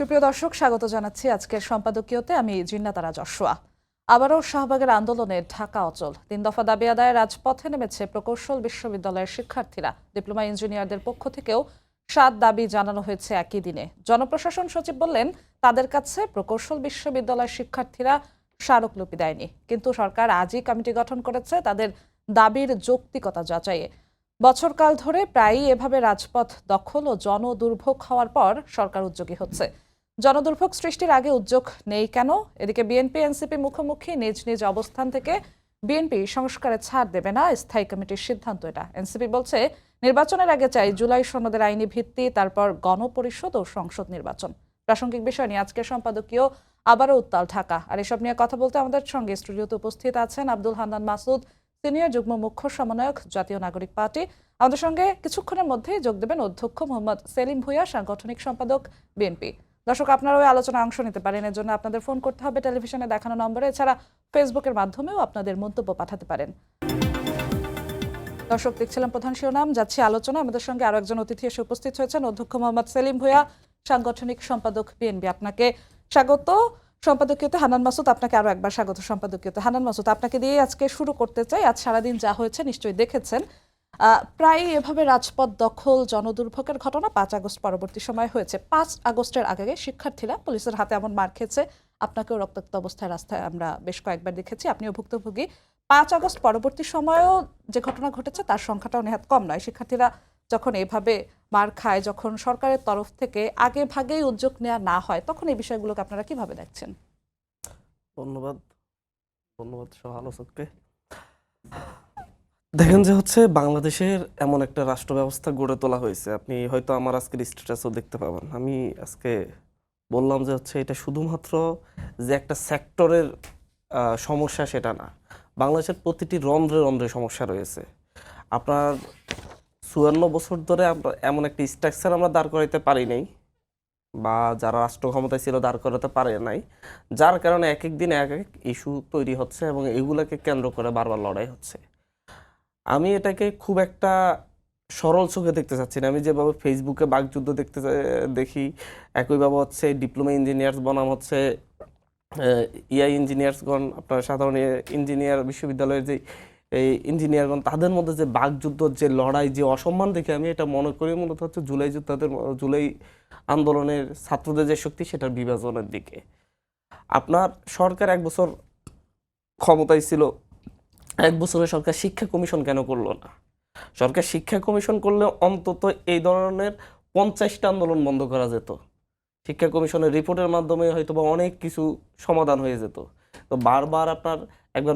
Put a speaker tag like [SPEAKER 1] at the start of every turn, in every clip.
[SPEAKER 1] সুপ্রিয় দর্শক, স্বাগত জানাচ্ছি আজকের সম্পাদকীয়তে। আমি জিন্নাতারা যশোয়া। আবারও শাহবাগের আন্দোলনে ঢাকা অচল। ৩ দফা দাবি আদায়ে রাজপথে নেমেছে প্রকৌশল বিশ্ববিদ্যালয়ের শিক্ষার্থীরা। ডিপ্লোমা ইঞ্জিনিয়ারদের পক্ষ থেকেও ৭ দাবি জানানো হয়েছে একই দিনে। জনপ্রশাসন সচিব বললেন, তাদের কাছে প্রকৌশল বিশ্ববিদ্যালয়ের শিক্ষার্থীরা স্মারকলিপি দেয়নি, কিন্তু সরকার আজই কমিটি গঠন করেছে তাদের দাবির যৌক্তিকতা যাচাইয়ে। বছরকাল ধরে প্রায়ই এভাবে রাজপথ দখল ও জনদুর্ভোগ হওয়ার পর সরকার উদ্যোগী হচ্ছে। জনদুর্ভোগ সৃষ্টির আগে উদ্যোগ নেই কেন? এদিকে বিএনপি এনসিপি মুখোমুখি। নিজ নিজ অবস্থান থেকে বিএনপি সংস্কারে ছাড় দেবে না, স্থায়ী কমিটির সিদ্ধান্ত এটা। এনসিপি বলছে, নির্বাচনের আগে চাই জুলাই সনদের আইনি ভিত্তি, তারপর গণপরিষদ ও সংসদ নির্বাচন। প্রাসঙ্গিক বিষয় নিয়ে আজকের সম্পাদকীয় আবারও উত্তাল ঢাকা। আর এসব নিয়ে কথা বলতে আমাদের সঙ্গে স্টুডিওতে উপস্থিত আছেন আব্দুল হান্নান মাসুদ, সিনিয়র যুগ্ম মুখ্য সমন্বয়ক, জাতীয় নাগরিক পার্টি। আমাদের সঙ্গে কিছুক্ষণের মধ্যেই যোগ দেবেন অধ্যক্ষ মোহাম্মদ সেলিম ভূঁইয়া, সাংগঠনিক সম্পাদক, বিএনপি। দর্শক, আপনারাও এই আলোচনায় অংশ নিতে পারেন। এর জন্য আপনাদের ফোন করতে হবে টেলিভিশনে দেখানো নম্বরে। এছাড়া ফেসবুকের মাধ্যমেও আপনাদের মন্তব্য পাঠাতে পারেন। দর্শক, দেখছিলাম প্রধান শিরোনাম, যাচ্ছি আলোচনা। আমাদের সঙ্গে আরো একজন অতিথি এসে উপস্থিত হয়েছেন, অধ্যক্ষ মোহাম্মদ সেলিম ভূঁইয়া, সাংগঠনিক সম্পাদক, বিএনপি। আপনাকে স্বাগত সম্পাদকীয়তে। হান্নান মাসুদ, আপনাকে আরো একবার স্বাগত সম্পাদকীয়তে। হান্নান মাসুদ, আপনাকে দিয়ে আজকে শুরু করতে চাই। আজ সারাদিন যা হয়েছে নিশ্চয়ই দেখেছেন। প্রায় এভাবে রাজপথ দখল, জনদুর্ভোগের ঘটনা ৫ আগস্ট পরবর্তী সময় হয়েছে। ৫ আগস্টের আগে শিক্ষার্থীরা পুলিশের হাতে এমন মার খেয়েছে, আপনাকেও রক্তাক্ত অবস্থায় রাস্তায় আমরা বেশ কয়েকবার দেখেছি, আপনিও ভুক্তভোগী। ৫ আগস্ট পরবর্তী সময়েও যে ঘটনা ঘটেছে তার সংখ্যাটাও নেহাত কম নয়। শিক্ষার্থীরা যখন এভাবে মার খায়, যখন সরকারের তরফ থেকে আগে ভাগেই উদ্যোগ নেওয়া না হয়, তখন এই বিষয়গুলোকে আপনারা কিভাবে দেখছেন?
[SPEAKER 2] ধন্যবাদ সহ আলোচককে। দেখেন যে বাংলাদেশের এমন একটা রাষ্ট্র ব্যবস্থা গড়ে তোলা হয়েছে, আপনি হয়তো আমার আজকের স্ট্যাটাসও দেখতে পাবেন। আমি আজকে বললাম যে এটা শুধুমাত্র যে একটা সেক্টরের সমস্যা সেটা না, বাংলাদেশের প্রতিটি রন্ধ্রে রন্ধ্রে সমস্যা রয়েছে। আপনার ৫৪ বছর ধরে আমরা এমন একটা স্ট্রাকচার আমরা দাঁড় করাইতে পারি নাই, বা যারা রাষ্ট্র ক্ষমতায় ছিল দাঁড় করাতে পারে নাই, যার কারণে এক এক দিন এক এক ইস্যু তৈরি হচ্ছে এবং এগুলোকে কেন্দ্র করে বারবার লড়াই হচ্ছে। আমি এটাকে খুব একটা সরল চোখে দেখতে চাচ্ছি না। আমি যেভাবে ফেসবুকে বাকযুদ্ধ দেখি, একইভাবে ডিপ্লোমা ইঞ্জিনিয়ার্স বনাম ইঞ্জিনিয়ার্সগণ, আপনার সাধারণ ইঞ্জিনিয়ার বিশ্ববিদ্যালয়ের যে এই ইঞ্জিনিয়ারগণ, তাদের মধ্যে যে বাকযুদ্ধ, যে লড়াই, যে অসম্মান দেখে আমি এটা মনে করি মূলত জুলাই আন্দোলনের ছাত্রদের যে শক্তি, সেটার বিভাজনের দিকে। আপনার সরকার ১ বছর ক্ষমতায় ছিল, ১ বছরে সরকার শিক্ষা কমিশন কেন করলো না? সরকার শিক্ষা কমিশন করলে অন্তত এই ধরনের ৫০টা আন্দোলন বন্ধ করা যেত। শিক্ষা কমিশনের রিপোর্টের মাধ্যমে হয়তো বা অনেক কিছু সমাধান হয়ে যেত। তো বারবার আপনার একবার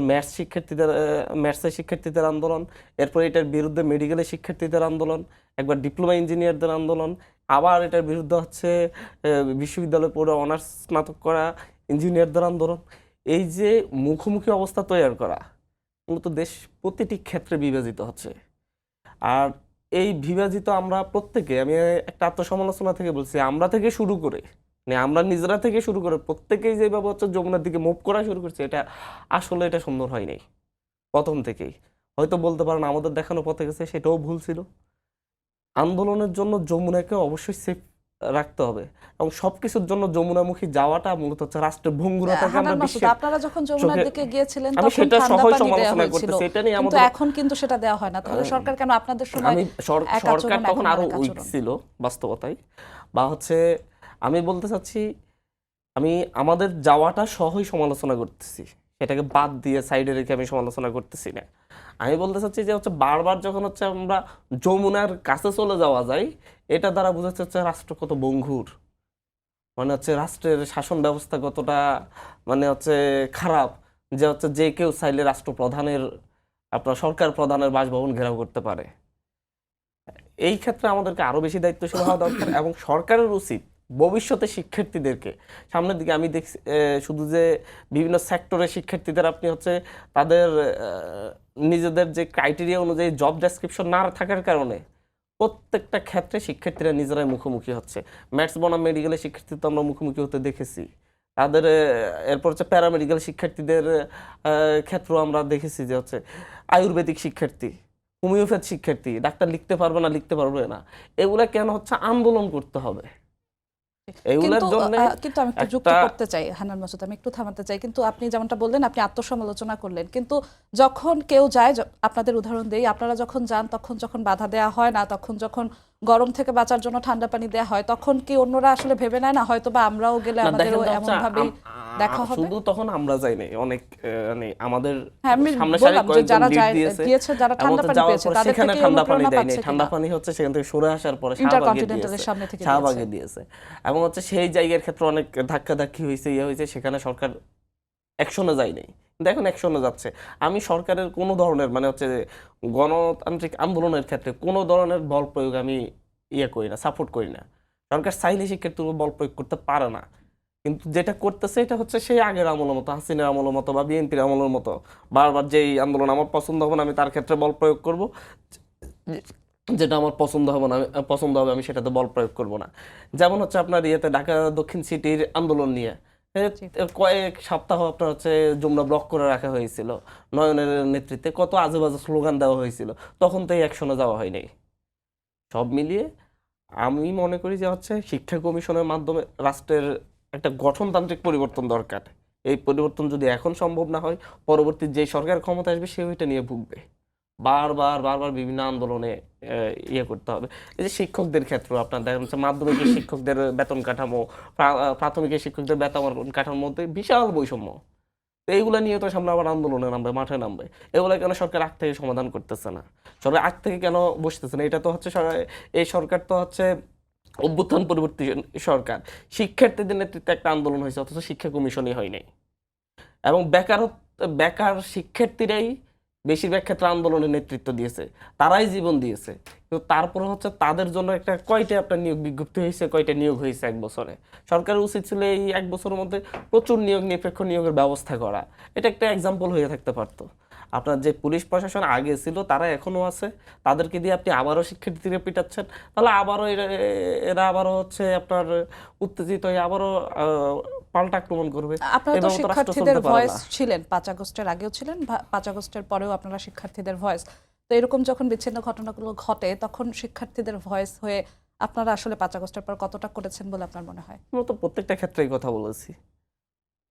[SPEAKER 2] ম্যাথসের শিক্ষার্থীদের আন্দোলন, এরপর এটার বিরুদ্ধে মেডিকেলের শিক্ষার্থীদের আন্দোলন, একবার ডিপ্লোমা ইঞ্জিনিয়ারদের আন্দোলন, আবার এটার বিরুদ্ধে বিশ্ববিদ্যালয়ে পড়ে অনার্স স্নাতক করা ইঞ্জিনিয়ারদের আন্দোলন। এই যে মুখোমুখি অবস্থা তৈরি করা, মূলত দেশ প্রতিটি ক্ষেত্রে বিভাজিত হচ্ছে। আর এই বিভাজিত আমরা প্রত্যেকে, আমি একটা আত্মসমালোচনা থেকে বলছি, আমরা থেকে শুরু করে, আমরা নিজেরা থেকে শুরু করে প্রত্যেকেই যেভাবে যমুনার দিকে মুভ করা শুরু করছে, এটা আসলে এটা সুন্দর হয় নাই প্রথম থেকেই। হয়তো বলতে পারেন আমাদের দেখানো পথে গেছে, সেটাও ভুল ছিল। আন্দোলনের জন্য যমুনাকে অবশ্যই সেফ রাখতে হবে এবং সবকিছুর জন্য যমুনামুখী যাওয়াটা মূলত রাষ্ট্রের ভঙ্গুরতাকে আমরা বিশ্বে।
[SPEAKER 1] আপনারা যখন যমুনার দিকে গিয়েছিলেন
[SPEAKER 2] তখন সেটা সহজ সমালোচনা করতেছি, এটা নিয়ে
[SPEAKER 1] কিন্তু এখন কিন্তু সেটা দেওয়া হয় না। তাহলে সরকার কেন আপনাদের সময়?
[SPEAKER 2] সরকার তখন আরো উইক ছিল বাস্তবতায়, বা আমি বলতে চাচ্ছি, আমি আমাদের যাওয়াটা সহই সমালোচনা করতেছি, সেটাকে বাদ দিয়ে সাইডে রেখে আমি সমালোচনা করতেছি না। আমি বলতে চাচ্ছি যে বারবার যখন আমরা যমুনার কাছে চলে যাওয়া যায়, এটা দ্বারা বোঝাচ্ছে রাষ্ট্র কত ভঙ্গুর, মানে রাষ্ট্রের শাসন ব্যবস্থা কতটা খারাপ, যে যে কেউ চাইলে রাষ্ট্রপ্রধানের, আপনার সরকার প্রধানের বাসভবন ঘেরাও করতে পারে। এই ক্ষেত্রে আমাদেরকে আরো বেশি দায়িত্বশীল হওয়া দরকার এবং সরকারের উচিত ভবিষ্যতে শিক্ষার্থীদেরকে সামনের দিকে, আমি দেখছি শুধু যে বিভিন্ন সেক্টরের শিক্ষার্থীদের আপনি তাদের নিজেদের যে ক্রাইটেরিয়া অনুযায়ী জব ডেসক্রিপশন না থাকার কারণে প্রত্যেকটা ক্ষেত্রে শিক্ষার্থীরা নিজেরাই মুখোমুখি হচ্ছে। ম্যাথস বনাম মেডিকেলের শিক্ষার্থী তো আমরা মুখোমুখি হতে দেখেছি, তাদের এরপর প্যারামেডিক্যাল শিক্ষার্থীদের ক্ষেত্রেও আমরা দেখেছি যে আয়ুর্বেদিক শিক্ষার্থী, হোমিওপ্যাথ শিক্ষার্থী, ডাক্তার লিখতে পারবে না। এগুলা কেন আন্দোলন করতে হবে? এইগুলোর
[SPEAKER 1] কিন্তু
[SPEAKER 2] জন্য
[SPEAKER 1] কিন্তু আমি একটু যুক্ত করতে চাই হান্নান মাসুদ, আমি একটু থামাতে চাই। কিন্তু আপনি যেমনটা বললেন, আপনি আত্মসমালোচনা করলেন, কিন্তু যখন কেউ যায়, আপনাদের উদাহরণ দেই, আপনারা যখন যান তখন যখন বাধা দেওয়া হয় না, তখন যখন গরম থেকে বাঁচার জন্য ঠান্ডা পানি দেওয়া হয়, তখন কি অন্যরা আসলে ভেবে নেয় না হয়তো বা আমরাও গেলে
[SPEAKER 2] না,
[SPEAKER 1] আমাদেরও
[SPEAKER 2] দেখেন তো
[SPEAKER 1] এমন ভাবেই দেখা হবে?
[SPEAKER 2] শুধু তখন আমরা যাই নাই, অনেক মানে আমাদের
[SPEAKER 1] হ্যাঁ, আমি
[SPEAKER 2] সামনে সারি
[SPEAKER 1] বললাম যে
[SPEAKER 2] কয়েকজন
[SPEAKER 1] যারা
[SPEAKER 2] লিড দিয়েছে,
[SPEAKER 1] গিয়েছে, যারা
[SPEAKER 2] এবং
[SPEAKER 1] ঠান্ডা
[SPEAKER 2] তো
[SPEAKER 1] পানি
[SPEAKER 2] যাওয়ার
[SPEAKER 1] পেয়েছে,
[SPEAKER 2] পরে
[SPEAKER 1] তাদের
[SPEAKER 2] সেখানে
[SPEAKER 1] থেকে
[SPEAKER 2] ঠান্ডা পানি
[SPEAKER 1] অনুপ্রেরণা
[SPEAKER 2] দেয় নাই,
[SPEAKER 1] পাচ্ছে
[SPEAKER 2] ঠান্ডা
[SPEAKER 1] কিনা?
[SPEAKER 2] পানি হচ্ছে সেখান থেকে সরে আসার পরে শাহবাগে
[SPEAKER 1] ইন্টারকন্টিনেন্টালের
[SPEAKER 2] দিয়েছে,
[SPEAKER 1] সামনে থেকে
[SPEAKER 2] শাহবাগে দিয়েছে। এবং হচ্ছে সেই জায়গার ক্ষেত্রে অনেক ধাক্কাধাক্কি হয়েছে, ইয়ে হয়েছে, সেখানে সরকার অ্যাকশনে যায় নাই। দেখুন অ্যাকশনে যাচ্ছে। আমি সরকারের কোনো ধরনের মানে হচ্ছে গণতান্ত্রিক আন্দোলনের ক্ষেত্রে কোনো ধরনের বল প্রয়োগ আমি ইয়ে করি না, সাপোর্ট করি না। সরকার চাইলে শিক্ষার্থীর উপর বল প্রয়োগ করতে পারে না, কিন্তু যেটা করতেছে এটা হচ্ছে সেই আগের আমলের মতো, হাসিনার আমলের মতো বা বিএনপির আমলের মতো। বারবার যেই আন্দোলন আমার পছন্দ হবে না আমি তার ক্ষেত্রে বল প্রয়োগ করব, যেটা আমার পছন্দ হবে আমি সেটাতে বল প্রয়োগ করব না। যেমন হচ্ছে আপনার ইয়েতে ঢাকা দক্ষিণ সিটির আন্দোলন নিয়ে কয়েক সপ্তাহ আপনার হচ্ছে যমুনা ব্লক করে রাখা হয়েছিল, নয়নের নেতৃত্বে কত আজে বাজে স্লোগান দেওয়া হয়েছিল, তখন তো এই অ্যাকশনে যাওয়া হয়নি। সব মিলিয়ে আমি মনে করি যে হচ্ছে শিক্ষা কমিশনের মাধ্যমে রাষ্ট্রের একটা গঠনতান্ত্রিক পরিবর্তন দরকার। এই পরিবর্তন যদি এখন সম্ভব না হয়, পরবর্তী যে সরকার ক্ষমতা আসবে সে ওইটা নিয়ে ভুগবে। বারবার বারবার বিভিন্ন আন্দোলনে ইয়ে করতে হবে। এই যে শিক্ষকদের ক্ষেত্রে আপনার দেখা যাচ্ছে মাধ্যমিকের শিক্ষকদের বেতন কাঠামো, প্রাথমিকের শিক্ষকদের বেতন কাঠামোর মধ্যে বিশাল বৈষম্য। তো এইগুলা নিয়ে তো সামনে আবার আন্দোলনে নামবে, মাঠে নামবে। এগুলা কেন সরকার আগ থেকে সমাধান করতেছে না? সরকার আগ থেকে কেন বসতেছে না? এটা তো হচ্ছে এই সরকার তো হচ্ছে অভ্যুত্থান পরবর্তী সরকার। শিক্ষার্থীদের নেতৃত্বে একটা আন্দোলন হয়েছে, অথচ শিক্ষা কমিশনই হয় নাই। এবং বেকার শিক্ষার্থীরাই বেশিরভাগ ক্ষেত্রে আন্দোলনের নেতৃত্ব দিয়েছে, তারাই জীবন দিয়েছে। কিন্তু তারপরে হচ্ছে তাদের জন্য একটা কয়টা আপনার নিয়োগ বিজ্ঞপ্তি হয়েছে, কয়টা নিয়োগ হয়েছে এক বছরে? সরকারের উচিত ছিল এই এক বছরের মধ্যে প্রচুর নিরপেক্ষ নিয়োগের ব্যবস্থা করা। এটা একটা এক্সাম্পল হয়ে থাকতে পারতো। আপনার যে পুলিশ প্রশাসন আগে ছিল তারা এখনো আছে, তাদেরকে দিয়ে আপনি আবারও শিক্ষার্থীদের পিটাচ্ছেন, তাহলে আবারও এরা আবারও হচ্ছে আপনার উত্তেজিত হয়ে আবারও পাল্টা আক্রমণ করবে।
[SPEAKER 1] আপনারা তো
[SPEAKER 2] এবং তো রাষ্ট্র
[SPEAKER 1] শিক্ষার্থীদের
[SPEAKER 2] চলতে পারে
[SPEAKER 1] ভয়েস
[SPEAKER 2] না।
[SPEAKER 1] ছিলেন, 5 আগস্টের আগেও ছিলেন, 5 আগস্টের পরেও আপনারা শিক্ষার্থীদের ভয়েস। তো এরকম যখন বিচ্ছিন্ন ঘটনাগুলো ঘটে, তখন শিক্ষার্থীদের ভয়েস হয়ে আপনারা আসলে 5 আগস্টের পর কতটা করেছেন বলে আপনার মনে হয়?
[SPEAKER 2] আমরা তো প্রত্যেকটা ক্ষেত্রে এই কথা বলেছি।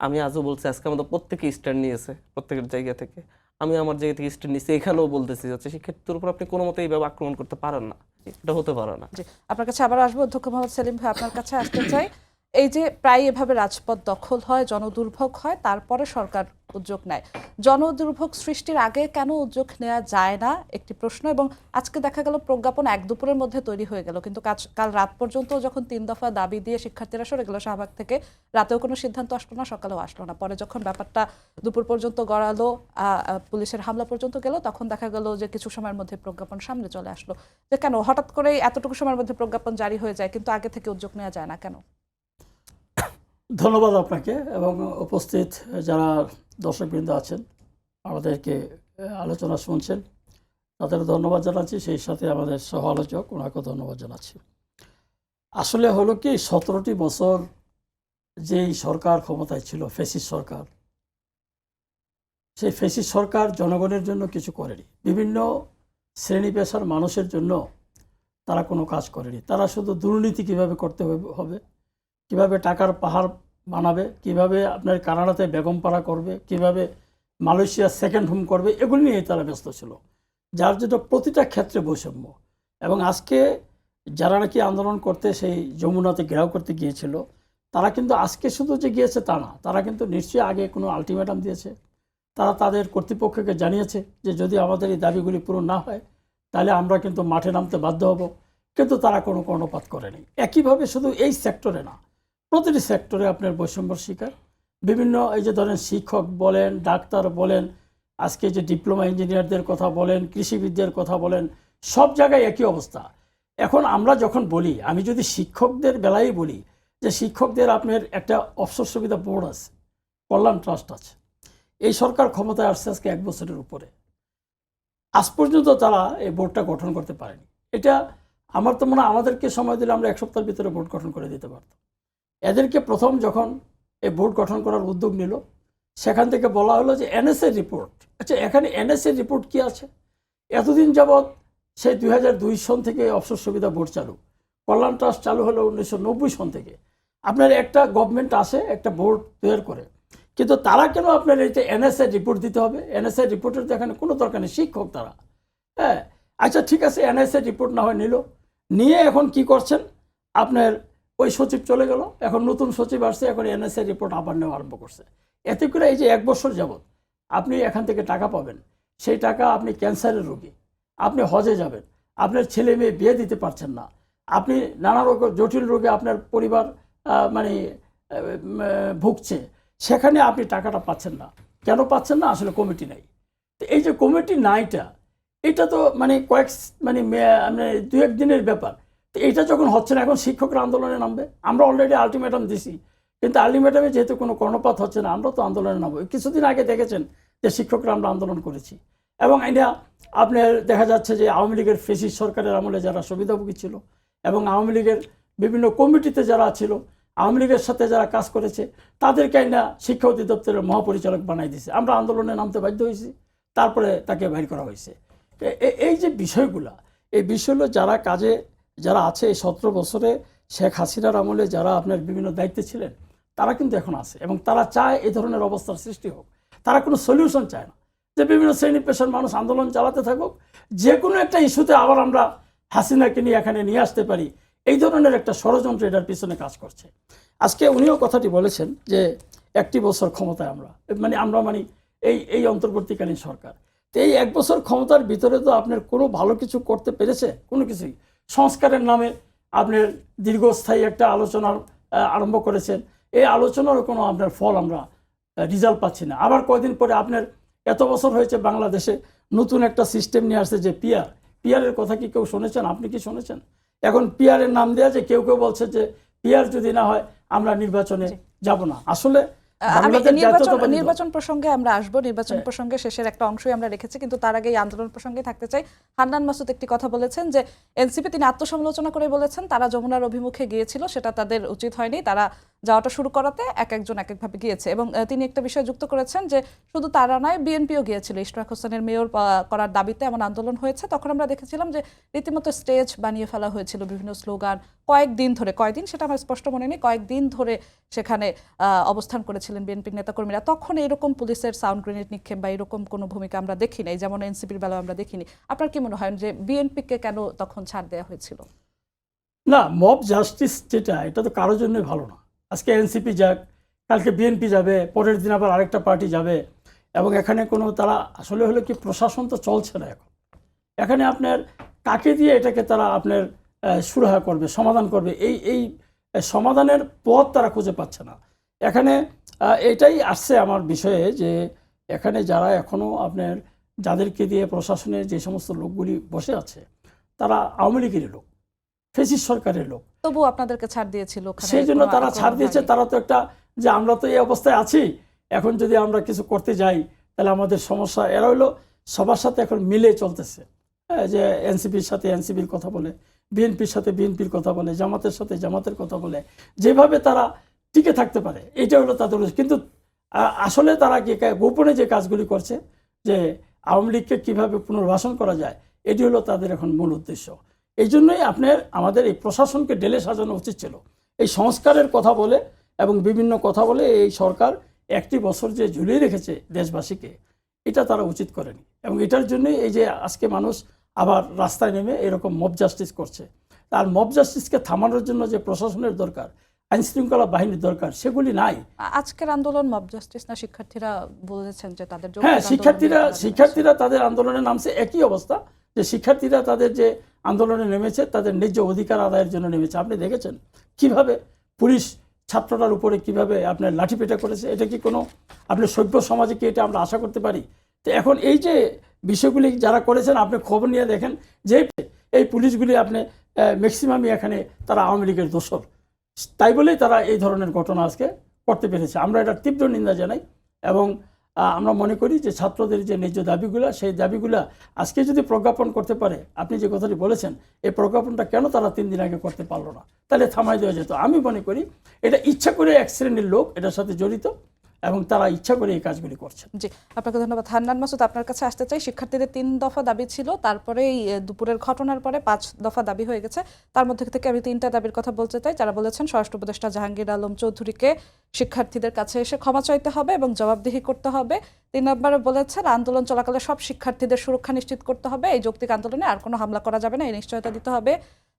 [SPEAKER 2] আমি আজও বলছি, আজকে আমাদের প্রত্যেকে স্ট্যান্ড নিয়েছে প্রত্যেকের জায়গা থেকে। আমি আমার জায়গা থেকে স্ট্যান্ড নিয়েছি, এখানেও বলতেছি হচ্ছে শিক্ষার্থীদের উপর আপনি কোনো মতে এইভাবে আক্রমণ করতে পারেন না, এটা হতে পারে না।
[SPEAKER 1] জি, আপনার কাছে আবার আসবো। অধ্যক্ষ মোহাম্মদ সেলিম ভাই, আপনার কাছে আসতে চাই। এই যে প্রায় এভাবে রাজপথ দখল হয়, জনদুর্ভোগ হয়, তারপরে সরকার উদ্যোগ নেয়। জনদুর্ভোগ সৃষ্টির আগে কেন উদ্যোগ নেওয়া যায় না, একটি প্রশ্ন। এবং আজকে দেখা গেল প্রজ্ঞাপন এক দুপুরের মধ্যে তৈরি হয়ে গেল, কিন্তু কাল রাত পর্যন্ত যখন 3 দফা দাবি দিয়ে শিক্ষার্থীরা সরে গেল শাহবাগ থেকে, রাতেও কোনো সিদ্ধান্ত আসলো না, সকালেও আসলো না। পরে যখন ব্যাপারটা দুপুর পর্যন্ত গড়ালো, পুলিশের হামলা পর্যন্ত গেল, তখন দেখা গেল যে কিছু সময়ের মধ্যে প্রজ্ঞাপন সামনে চলে আসলো। যে কেন হঠাৎ করে এতটুকু সময়ের মধ্যে প্রজ্ঞাপন জারি হয়ে যায়, কিন্তু আগে থেকে উদ্যোগ নেওয়া যায় না কেন?
[SPEAKER 3] ধন্যবাদ আপনাকে এবং উপস্থিত যারা দর্শকবৃন্দ আছেন, আমাদেরকে আলোচনা শুনছেন, তাদের ধন্যবাদ জানাচ্ছি। সেই সাথে আমাদের সহ আলোচক, ওনাকেও ধন্যবাদ জানাচ্ছি। আসলে হলো কি, 17টি বছর যেই সরকার ক্ষমতায় ছিল, ফ্যাসিস্ট সরকার, সেই ফ্যাসিস্ট সরকার জনগণের জন্য কিছু করেনি। বিভিন্ন শ্রেণী পেশার মানুষের জন্য তারা কোনো কাজ করেনি। তারা শুধু দুর্নীতি কীভাবে করতে হবে, কিভাবে টাকার পাহাড় বানাবে, কিভাবে আপনার কানাডাতে বেগমপাড়া করবে, কিভাবে মালয়েশিয়া সেকেন্ড হোম করবে, এগুলি নিয়েই তারা ব্যস্ত ছিল, যার জন্য প্রতিটা ক্ষেত্রে বৈষম্য। এবং আজকে যারা নাকি আন্দোলন করতে সেই যমুনাতে ঘেরাও করতে গিয়েছিল, তারা কিন্তু আজকে শুধু যে গিয়েছে তা না, তারা কিন্তু নিশ্চয়ই আগে কোনো আলটিমেটাম দিয়েছে। তারা তাদের কর্তৃপক্ষকে জানিয়েছে যে যদি আমাদের এই দাবিগুলি পূরণ না হয় তাহলে আমরা কিন্তু মাঠে নামতে বাধ্য হব, কিন্তু তারা কোনো কর্ণপাত করেনি। একইভাবে শুধু এই সেক্টরে না, প্রতিটি সেক্টরে আপনার বৈষম্যর শিকার। বিভিন্ন এই যে ধরেন শিক্ষক বলেন, ডাক্তার বলেন, আজকে যে ডিপ্লোমা ইঞ্জিনিয়ারদের কথা বলেন, কৃষিবিদদের কথা বলেন, সব জায়গায় একই অবস্থা। এখন আমরা যখন বলি, আমি যদি শিক্ষকদের বেলায় বলি যে শিক্ষকদের আপনার একটা অবসর সুবিধা বোর্ড আছে, কল্যাণ ট্রাস্ট আছে, এই সরকার ক্ষমতায় আসছে আজকে 1 বছরের উপরে, আজ পর্যন্ত তারা এই বোর্ডটা গঠন করতে পারেনি। এটা আমার তো মনে হয় আমাদেরকে সময় দিলে আমরা 1 সপ্তাহের ভিতরে বোর্ড গঠন করে দিতে পারতাম। এদেরকে প্রথম যখন এই বোর্ড গঠন করার উদ্যোগ নিল, সেখান থেকে বলা হলো যে এনএসএ রিপোর্ট। আচ্ছা, এখানে এনএসএ রিপোর্ট কি আছে? এতদিন যাবৎ সেই 2002 সন থেকে অবসর সুবিধা বোর্ড চালু, কল্যাণ ট্রাস্ট চালু হলো 1990 সন থেকে। আপনার একটা গভর্নমেন্ট আসে, একটা বোর্ড তৈরি করে, কিন্তু তারা কেন আপনার এই যে এনএসএ রিপোর্ট দিতে হবে? এনএসএ রিপোর্টের তো এখানে কোনো দরকার নেই, শিক্ষক তারা। হ্যাঁ, আচ্ছা ঠিক আছে, এনএসএ রিপোর্ট না হয় নিল, নিয়ে এখন কি করছেন আপনার ওই সচিব চলে গেল, এখন নতুন সচিব আসছে, এখন এনএসএ রিপোর্ট আবার নেওয়া আরম্ভ করছে। এতে করে এই যে 1 বছর যাবত আপনি এখান থেকে টাকা পাবেন, সেই টাকা আপনি ক্যান্সারের রোগী, আপনি হজে যাবেন, আপনার ছেলে মেয়ে বিয়ে দিতে পারছেন না, আপনি নানা রকম জটিল রোগে আপনার পরিবার মানে ভুগছে, সেখানে আপনি টাকাটা পাচ্ছেন না। কেন পাচ্ছেন না? আসলে কমিটি নাই। তো এই যে কমিটি নাইটা, এটা তো মানে মানে 2-1 দিনের ব্যাপার। তো এটা যখন হচ্ছে না, এখন শিক্ষকরা আন্দোলনে নামবে। আমরা অলরেডি আলটিমেটাম দিছি, কিন্তু আলটিমেটামে যেহেতু কোনো কর্ণপাত হচ্ছে না, আমরা তো আন্দোলনে নামবো। কিছুদিন আগে দেখেছেন যে শিক্ষকরা আমরা আন্দোলন করেছি, এবং এটা আপনার দেখা যাচ্ছে যে আওয়ামী লীগের ফেসিস্ট সরকারের আমলে যারা সুবিধাভোগী ছিল এবং আওয়ামী লীগের বিভিন্ন কমিটিতে যারা ছিল, আওয়ামী লীগের সাথে যারা কাজ করেছে, তাদেরকে না শিক্ষা অধিদপ্তরের মহাপরিচালক বানাই দিয়েছে। আমরা আন্দোলনে নামতে বাধ্য হয়েছি, তারপরে তাকে বাইর করা হয়েছে। এই যে বিষয়গুলা, এই বিষয়গুলো যারা আছে এই 17 বছরে শেখ হাসিনার আমলে যারা আপনার বিভিন্ন দায়িত্বে ছিলেন, তারা কিন্তু এখন আছে এবং তারা চায় এই ধরনের অবস্থার সৃষ্টি হোক। তারা কোনো সলিউশন চায় না যে বিভিন্ন শ্রেণী পেশার মানুষ আন্দোলন চালাতে থাকুক, যে কোনো একটা ইস্যুতে আবার আমরা হাসিনাকে নিয়ে এখানে নিয়ে আসতে পারি, এই ধরনের একটা ষড়যন্ত্র এটার পিছনে কাজ করছে। আজকে উনিও কথাটি বলেছেন যে 1 বছর ক্ষমতায় আমরা মানে এই অন্তর্বর্তীকালীন সরকার। তো এই 1 বছর ক্ষমতার ভিতরে তো আপনার কোনো ভালো কিছু করতে পেরেছে? কোনো কিছুই। সংস্কারের নামে আপনার দীর্ঘস্থায়ী একটা আলোচনার আরম্ভ করেছেন, এই আলোচনারও কোনো আপনার ফল আমরা রেজাল্ট পাচ্ছি না। আবার কয়দিন পরে আপনার এত বছর হয়েছে বাংলাদেশে নতুন একটা সিস্টেম নিয়ে আসছে যে পিআরের কথা কি কেউ শুনেছেন? আপনি কি শুনেছেন? এখন পিআরের নাম দেওয়া যে কেউ বলছে যে পিআর যদি না হয় আমরা নির্বাচনে যাব না। আসলে
[SPEAKER 1] নির্বাচন প্রসঙ্গে আমরা আসবো, নির্বাচন প্রসঙ্গে শেষের একটা অংশই আমরা রেখেছি, কিন্তু তার আগে এই আন্দোলন প্রসঙ্গে থাকতে চাই। হান্নান মাসুদ একটি কথা বলেছেন যে এনসিপি, তিনি আত্মসমালোচনা করে বলেছেন তারা যমুনার অভিমুখে গিয়েছিল, সেটা তাদের উচিত হয়নি, তারা যাওয়াটা শুরু করাতে একজন এক একভাবে গিয়েছে। এবং তিনি একটা বিষয় যুক্ত করেছেন যে শুধু তারা নয়, বিএনপিও গিয়েছিল ইশরাক হোসেনের মেয়র করার দাবিতে এমন আন্দোলন হয়েছে। তখন আমরা দেখেছিলাম যে রীতিমতো স্টেজ বানিয়ে ফেলা হয়েছিল, বিভিন্ন স্লোগান কয়েকদিন সেটা আমার স্পষ্ট মনে নেই, কয়েকদিন ধরে সেখানে অবস্থান করেছিলেন বিএনপির নেতাকর্মীরা। তখন এরকম পুলিশের সাউন্ড গ্রেনেড নিক্ষেপ বা এরকম কোনো ভূমিকা আমরা দেখিনি, যেমন এনসিপির বেলায় আমরা দেখিনি। আপনার কি মনে হয় যে বিএনপিকে কেন তখন ছাড় দেওয়া হয়েছিল?
[SPEAKER 3] না, মব জাস্টিস যেটা, এটা তো কারোর জন্যই ভালো না। আজকে এনসিপি যাক, কালকে বিএনপি যাবে, পরের দিন আবার আরেকটা পার্টি যাবে, এবং এখানে কোনো তারা আসলে হলো কি, প্রশাসন তো চলছে না এখন। এখানে আপনার কাকে দিয়ে এটাকে তারা আপনার সুরাহা করবে, সমাধান করবে, এই সমাধানের পথ তারা খুঁজে পাচ্ছে না। এখানে এটাই আসছে আমার বিষয়ে যে এখানে যারা এখনও আপনার যাদেরকে দিয়ে প্রশাসনের যে সমস্ত লোকগুলি বসে আছে, তারা আওয়ামী লীগের লোক, ফেসিস্ট সরকারের লোক।
[SPEAKER 1] তবু আপনাদেরকে ছাড় দিয়েছিল,
[SPEAKER 3] সেই জন্য তারা ছাড় দিয়েছে। তারা তো একটা যে আমরা তো এই অবস্থায় আছি, এখন যদি আমরা কিছু করতে যাই তাহলে আমাদের সমস্যা। এরা হলো সবার সাথে এখন মিলে চলতেছে, যে এনসিপির সাথে এনসিপির কথা বলে, বিএনপির সাথে বিএনপির কথা বলে, জামাতের সাথে জামাতের কথা বলে, যেভাবে তারা টিকে থাকতে পারে, এটা হলো তাদের। কিন্তু আসলে তারা কি গোপনে যে কাজগুলি করছে, যে আওয়ামী লীগকে কীভাবে পুনর্বাসন করা যায়, এটি হলো তাদের এখন মূল উদ্দেশ্য। এই জন্যই আমাদের এই প্রশাসনকে ঢেলে সাজানো উচিত ছিল। এই সংস্কারের কথা বলে এবং বিভিন্ন কথা বলে এই সরকার 1 বছর যে ঝুলিয়ে রেখেছে দেশবাসীকে, এটা তারা উচিত করেনি। এবং এটার জন্যই এই যে আজকে মানুষ আবার রাস্তায় নেমে এরকম মব জাস্টিস করছে। তার মব জাস্টিসকে থামানোর জন্য যে প্রশাসনের দরকার, আইনশৃঙ্খলা বাহিনীর দরকার, সেগুলি নাই।
[SPEAKER 1] আজকের আন্দোলন মব জাস্টিস না? শিক্ষার্থীরা বলেছেন যে তাদের,
[SPEAKER 3] হ্যাঁ, শিক্ষার্থীরা তাদের আন্দোলনে নামছে, একই অবস্থা, যে শিক্ষার্থীরা তাদের যে আন্দোলনে নেমেছে তাদের ন্যায্য অধিকার আদায়ের জন্য নেমেছে। আপনি দেখেছেন কিভাবে পুলিশ ছাত্রটার উপরে কিভাবে আপনার লাঠিপেটা করেছে। এটা কি কোনো আপনার সভ্য সমাজে কি এটা আমরা আশা করতে পারি? তো এখন এই যে বিষয়গুলি যারা করেছেন, আপনি খবর নিয়ে দেখেন যে এই পুলিশগুলি আপনি ম্যাক্সিমামই এখানে তারা আওয়ামী লীগের দোসর, তাই বলেই তারা এই ধরনের ঘটনা আজকে করতে পেরেছে। আমরা এটা তীব্র নিন্দা জানাই এবং আমরা মনে করি যে ছাত্রদের যে ন্যায্য দাবিগুলো, সেই দাবিগুলো আজকে যদি প্রজ্ঞাপন করতে পারে, আপনি যে কথাটি বলেছেন, এই প্রজ্ঞাপনটা কেন তারা 3 দিন আগে করতে পারলো না? তাহলে থামাই দেওয়া যেত। আমি মনে করি এটা ইচ্ছা করে এক শ্রেণীর লোক এটার সাথে জড়িত এবং তারা ইচ্ছা করে এই কাজগুলি করছেন।
[SPEAKER 1] জি, আপনাকে ধন্যবাদ। হান্নান মাসুদ, আপনার কাছে আসতে চাই। শিক্ষার্থীদের 3 দফা দাবি ছিল, তারপরে এই দুপুরের ঘটনার পরে 5 দফা দাবি হয়ে গেছে। তার মধ্যে থেকে আমি 3টা দাবির কথা বলতে চাই। যারা বলেছেন স্বরাষ্ট্র উপদেষ্টা জাহাঙ্গীর আলম চৌধুরীকে শিক্ষার্থীদের কাছে এসে ক্ষমা চাইতে হবে এবং জবাবদিহি করতে হবে। 3 নম্বরে বলেছেন আন্দোলন চলাকালে সব শিক্ষার্থীদের সুরক্ষা নিশ্চিত করতে হবে, এই যৌক্তিক আন্দোলনে আর কোনো হামলা করা যাবে না, এই নিশ্চয়তা দিতে হবে।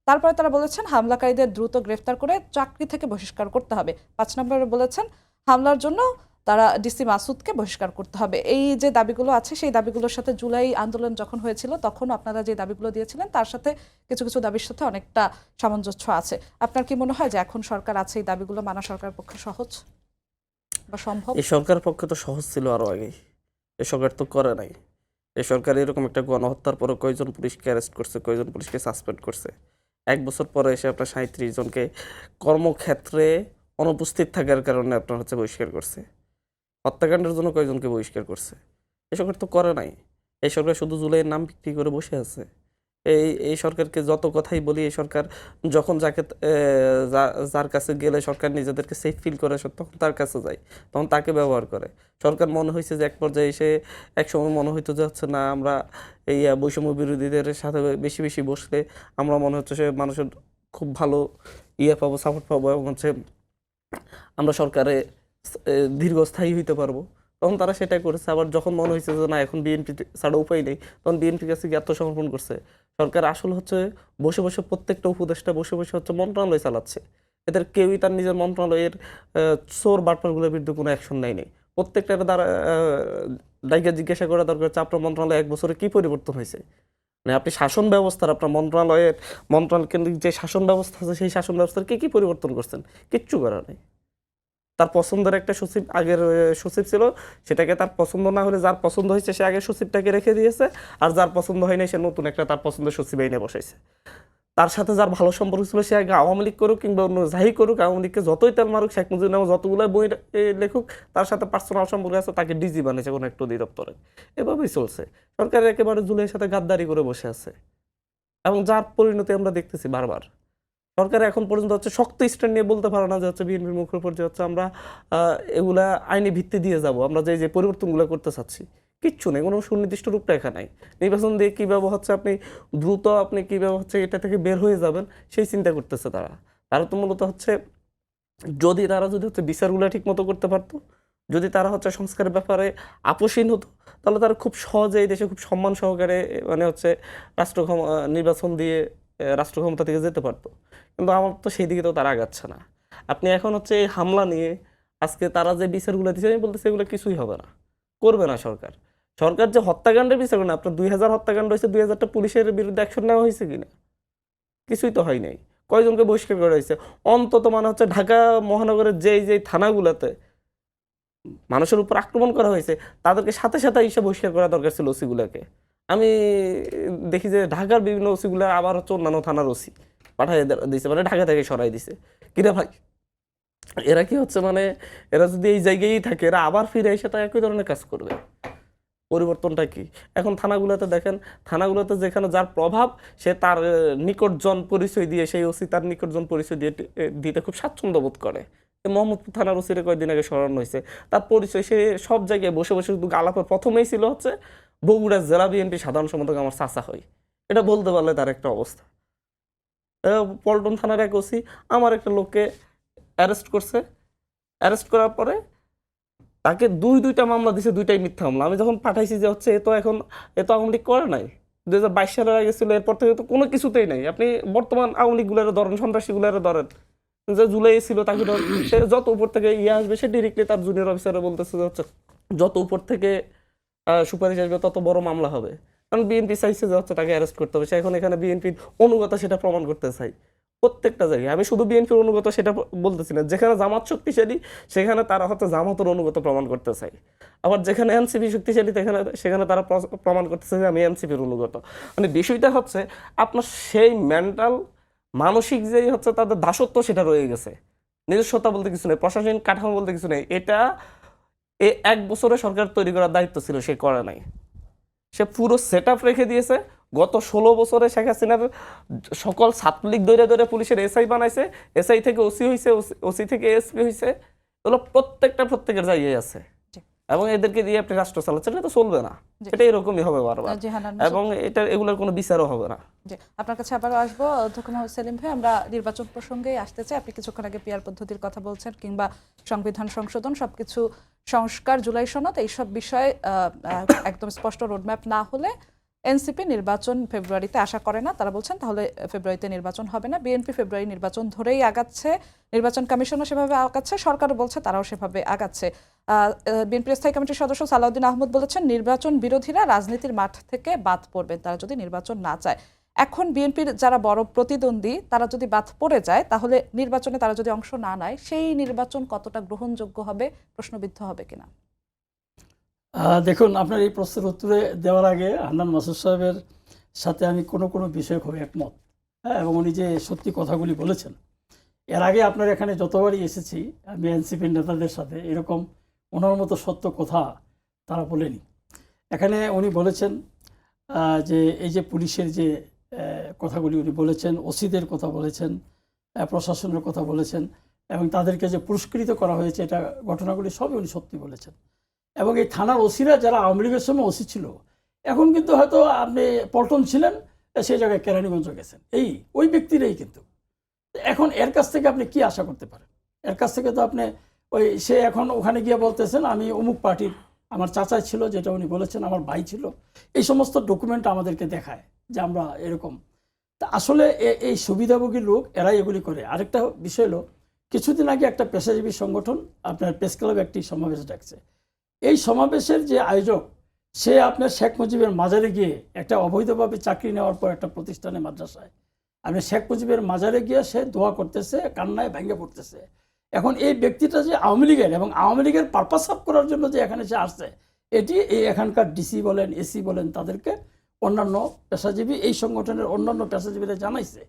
[SPEAKER 1] তারপরে তারা বলেছেন হামলাকারীদের দ্রুত গ্রেফতার করে চাকরি থেকে বহিষ্কার করতে হবে। 5 নম্বরে বলেছেন হামলার জন্য তারা ডিসি মাসুদকে বহিষ্কার করতে হবে। এই যে দাবিগুলো আছে সেই দাবিগুলোর সাথে জুলাই আন্দোলন যখন হয়েছিল তখন আপনারা যে দাবিগুলো দিয়েছিলেন তার সাথে কিছু কিছু দাবির সাথে অনেকটা সামঞ্জস্য আছে। আপনার কি মনে হয় যে এখন সরকার আছে এই দাবিগুলো মানা সরকারের পক্ষে সহজ বা সম্ভব?
[SPEAKER 2] এই সরকারের পক্ষে তো সহজ ছিল আরো আগেই, এই সরকার তো করে নাই। এই সরকার এরকম একটা গণহত্যার পরে কয়জন পুলিশকে অ্যারেস্ট করছে, কয়জন পুলিশকে সাসপেন্ড করছে। 1 বছর পরে এসে আপনার 37 জনকে কর্মক্ষেত্রে অনুপস্থিত থাকার কারণে আপনার হচ্ছে বহিষ্কার করছে। হত্যাকাণ্ডের জন্য কয়জনকে বহিষ্কার করছে? এই সরকার তো করে নাই। এই সরকার শুধু জুলাইয়ের নাম বিক্রি করে বসে আছে। এই সরকারকে যত কথাই বলি, এই সরকার যখন যার কাছে গেলে সরকার নিজেদেরকে সেফ ফিল করে তখন তার কাছে যায়, তখন তাকে ব্যবহার করে। সরকার মনে হয়েছে যে এক পর্যায়ে এসে একসময় মনে হইতো যে হচ্ছে না, আমরা এই বৈষম্য বিরোধীদের সাথে বেশি বেশি বসলে আমরা মনে হচ্ছে সে মানুষের খুব ভালো পাবো, সাপোর্ট পাবো এবং হচ্ছে আমরা সরকারে দীর্ঘস্থায়ী হইতে পারবো। তখন তারা সেটাই করেছে। আবার যখন মনে হয়েছে যে না, এখন বিএনপি ছাড়া উপায় নেই, তখন বিএনপির কাছে গিয়ে আত্মসমর্পণ করছে। সরকার আসলে হচ্ছে বসে বসে প্রত্যেকটা উপদেষ্টা বসে বসে হচ্ছে মন্ত্রণালয় চালাচ্ছে। এদের কেউই তার নিজের মন্ত্রণালয়ের চোর বাটপারগুলোর বিরুদ্ধে কোনো অ্যাকশন নেয়নি। প্রত্যেকটার দ্বারা ডাইকে জিজ্ঞাসা করা দরকার হচ্ছে আপনার মন্ত্রণালয় 1 বছরে কি পরিবর্তন হয়েছে। মানে আপনি শাসন ব্যবস্থার, আপনার মন্ত্রণালয় কেন্দ্রিক যে শাসন ব্যবস্থা আছে সেই শাসন ব্যবস্থার কি পরিবর্তন করছেন? কিচ্ছু করা নেই। তার পছন্দের একটা সচিব, আগের সচিব ছিল, সেটাকে তার পছন্দ না হলে যার পছন্দ হয়েছে সে আগের সচিবটাকে রেখে দিয়েছে, আর যার পছন্দ হয় নাই সে নতুন একটা তার পছন্দের সচিব এনে বসাইছে। তার সাথে যার ভালো সম্পর্ক ছিল সে আগে আওয়ামী লীগ করুক কিংবা অন্য যাই করুক, আওয়ামী লীগকে যতই তেল মারুক, শেখ মুজিবুর নামে যতগুলো বই লেখুক, তার সাথে পার্সোনাল সম্পর্ক আছে, তাকে ডিজি বানিয়েছে কোনো একটা অধিদপ্তরে। এভাবেই চলছে। সরকার একেবারে জুলাইয়ের সাথে গাদ্দারি করে বসে আছে এবং যার পরিণতি আমরা দেখতেছি বারবার। সরকার এখন পর্যন্ত হচ্ছে শক্ত স্ট্যান্ড নিয়ে বলতে পারে না যে হচ্ছে বিএনপির মুখের উপর যে হচ্ছে আমরা এগুলা আইনি ভিত্তি দিয়ে যাব, আমরা যে পরিবর্তনগুলো করতে চাচ্ছি। কিচ্ছু নেই, কোনো সুনির্দিষ্ট রূপরেখা নাই। নির্বাচন দিয়ে কীভাবে হচ্ছে আপনি দ্রুত কীভাবে হচ্ছে এটা থেকে বের হয়ে যাবেন সেই চিন্তা করতেছে তারা তো মূলত হচ্ছে যদি হচ্ছে বিচারগুলো ঠিক মতো করতে পারতো, যদি তারা হচ্ছে সংস্কারের ব্যাপারে আপোষহীন হতো, তাহলে তারা খুব সহজে এই দেশে খুব সম্মান সহকারে হচ্ছে নির্বাচন দিয়ে রাষ্ট্র ক্ষমতা থেকে যেতে পারতো। কিন্তু আমার তো সেই দিকে তো তারা আগাচ্ছে না। আপনি এখন হচ্ছে এই হামলা নিয়ে আজকে তারা যে বিচারগুলো দিচ্ছে, আমি বলতেছি এগুলো কিছুই হবে না, করবে না সরকার যে হত্যাকাণ্ডের বিচার করে না। আপনার 2000 হত্যাকাণ্ড হয়েছে, 2000টা পুলিশের বিরুদ্ধে অ্যাকশন নেওয়া হয়েছে কিনা? কিছুই তো হয় নাই। কয়জনকে বহিষ্কার করা হয়েছে? অন্তত হচ্ছে ঢাকা মহানগরের যেই থানাগুলোতে মানুষের উপর আক্রমণ করা হয়েছে তাদেরকে সাথে সাথে এসে বহিষ্কার করা দরকার ছিল ওসিগুলোকে। আমি দেখি যে ঢাকার বিভিন্ন ওসিগুলো আবার হচ্ছে অন্যান্য থানার ওসি পাঠিয়ে দিয়েছে, ঢাকা থেকে সরাই দিছে। কিরা ভাই, এরা কি হচ্ছে এরা যদি এই জায়গায় থাকে, এরা আবার ফিরে এসে তা একই ধরনের কাজ করবে? পরিবর্তনটা কি? এখন থানাগুলোতে দেখেন, থানাগুলোতে যেখানে যার প্রভাব সে তার নিকটজন পরিচয় দিয়ে, সেই ওসি তার নিকটজন পরিচয় দিয়ে দিতে খুব স্বাচ্ছন্দ্য বোধ করে। মোহাম্মদপুর থানার ওসিরে কয়েকদিন আগে সরানো হয়েছে, তার পরিচয় সে সব জায়গায় বসে বসে শুধু আলাপের প্রথমেই ছিল হচ্ছে বগুড়া জেলা বিএনপি সাধারণ সম্পাদক আমার চাচা হয়, এটা বলতে পারলে তার একটা অবস্থা। পল্টন থানার এক ওসি আমার একটা লোককে অ্যারেস্ট করছে, অ্যারেস্ট করার পরে তাকে দুইটা মামলা দিছে, দুইটাই মিথ্যা মামলা। আমি যখন পাঠাইছি যে হচ্ছে এ তো আওয়ামী লীগ করে নাই, 2022 সালের আগে ছিল, এরপর থেকে তো কোনো কিছুতেই নাই। আপনি বর্তমান আওয়ামী লীগগুলোরে ধরেন, সন্ত্রাসীগুলোরে ধরেন, যে জুলাই ছিল তাকে সে যত উপর থেকে আসবে সে ডিরেক্টলি তার জুনিয়র অফিসারে বলতেছে যে হচ্ছে যত উপর থেকে সুপারিশ আসবে তত বড় মামলা হবে। কারণ বিএনপি চাইছে যে হচ্ছে তাকে অ্যারেস্ট করতে হবে। সে এখন এখানে বিএনপির অনুগত সেটা প্রমাণ করতে চাই প্রত্যেকটা জায়গায়। আমি শুধু বিএনপির অনুগত সেটা বলতেছি না, যেখানে জামাত শক্তিশালী সেখানে তারা হচ্ছে জামাতের অনুগত প্রমাণ করতে চাই, আবার যেখানে এনসিপি শক্তিশালী সেখানে তারা প্রমাণ করতেছে যে আমি এনসিপির অনুগত। বিষয়টা হচ্ছে আপনার সেই মেন্টাল মানসিক যেই হচ্ছে তাদের দাসত্ব সেটা রয়ে গেছে। নিজস্বতা বলতে কিছু নেই, প্রশাসনিক কাঠামো বলতে কিছু নেই। এটা 1 বছরে সরকার তৈরি করার দায়িত্ব ছিল, সে করে নাই। সে পুরো সেট আপ রেখে দিয়েছে। গত 16 বছরে শেখ হাসিনার সকল ছাত্রলীগ ধরে পুলিশের এসআই বানাইছে, এসআই থেকে ওসি হয়েছে, ওসি থেকে এসপি হয়েছে, এগুলো প্রত্যেকের জায়গায় আছে,
[SPEAKER 1] জি।
[SPEAKER 2] এবং এদেরকে দিয়ে আপনি রাষ্ট্র চালাচ্ছেন, এটা তো চলবে না,
[SPEAKER 1] জি।
[SPEAKER 2] এটা এরকমই হবে বারবার,
[SPEAKER 1] জি হান্নান
[SPEAKER 2] এবং এগুলোর কোনো বিচারও হবে না।
[SPEAKER 1] জি, আপনার কাছে আবারও আসবো অধ্যক্ষ মোহাম্মদ সেলিম ভাই। আমরা নির্বাচন প্রসঙ্গেই আসতে চাই। আপনি কিছুক্ষণ আগে পিআর পদ্ধতির কথা বলছেন, কিংবা সংবিধান সংশোধন, সবকিছু সংস্কার, জুলাই সনদ, এইসব বিষয়ে একদম স্পষ্ট রোডম্যাপ না হলে এনসিপি নির্বাচন ফেব্রুয়ারিতে আশা করে না। তারা বলছেন তাহলে ফেব্রুয়ারিতে নির্বাচন হবে না। বিএনপি ফেব্রুয়ারি নির্বাচন ধরেই আগাচ্ছে, নির্বাচন কমিশনও সেভাবে আগাচ্ছে, সরকারও বলছে তারাও সেভাবে আগাচ্ছে। বিএনপির স্থায়ী কমিটির সদস্য সালাউদ্দিন আহমদ বলেছেন নির্বাচন বিরোধীরা রাজনীতির মাঠ থেকে বাদ পড়বেন তারা যদি নির্বাচন না চায়। এখন বিএনপির যারা বড় প্রতিদ্বন্দ্বী তারা যদি বাদ পড়ে যায়, তাহলে নির্বাচনে তারা যদি অংশ না নেয়, সেই নির্বাচন কতটা গ্রহণযোগ্য হবে, প্রশ্নবিদ্ধ হবে কিনা?
[SPEAKER 3] দেখুন, আপনার এই প্রশ্নের উত্তরে দেওয়ার আগে হান্নান মাসুদ সাহেবের সাথে আমি কোনো বিষয়ে খুব একমত, হ্যাঁ, এবং উনি যে সত্যি কথাগুলি বলেছেন, এর আগে আপনার এখানে যতবারই এসেছি আমি এনসিপির নেতাদের সাথে, এরকম ওনার মতো সত্য কথা তারা বলেনি। এখানে উনি বলেছেন যে এই যে পুলিশের যে কথাগুলি উনি বলেছেন, ওসিদের কথা বলেছেন, প্রশাসনের কথা বলেছেন, এবং তাদেরকে যে পুরস্কৃত করা হয়েছে, এটা ঘটনাগুলি সবই উনি সত্যি বলেছেন। এবং এই থানার ওসিরা যারা আওয়ামী লীগের সময় ওসি ছিল, এখন কিন্তু হয়তো আপনি পল্টন ছিলেন, সেই জায়গায় কেরানীগঞ্জ গেছেন, ওই ব্যক্তিরাই কিন্তু। এখন এর কাছ থেকে আপনি কি আশা করতে পারেন? এর কাছ থেকে তো আপনি সে এখন ওখানে গিয়ে বলতেছেন আমি অমুক পার্টির, আমার চাচা ছিল, যেটা উনি বলেছেন আমার ভাই ছিল, এই সমস্ত ডকুমেন্ট আমাদেরকে দেখায় যে আমরা এরকম। তা আসলে এই সুবিধাভোগী লোক এরাই এগুলি করে। আরেকটা বিষয় হলো, কিছুদিন আগে একটা পেশাজীবী সংগঠন আপনার প্রেস ক্লাব একটি সমাবেশ ডাকছে। এই সমাবেশের যে আয়োজক, সে আপনার শেখ মুজিবের মাজারে গিয়ে একটা অবৈধভাবে চাকরি নেওয়ার পর একটা প্রতিষ্ঠানে, মাদ্রাসায়, আপনি শেখ মুজিবের মাজারে গিয়ে সে দোয়া করতেছে, কান্নায় ভেঙে পড়তেছে। এখন এই ব্যক্তিটা যে আওয়ামী লীগের, এবং আওয়ামী লীগের পারপাস সাফ করার জন্য যে এখানে সে আসছে, এটি এই এখানকার ডিসি বলেন, এসি বলেন, তাদেরকে অন্যান্য পেশাজীবী, এই সংগঠনের অন্যান্য পেশাজীবীদের জানাইছে।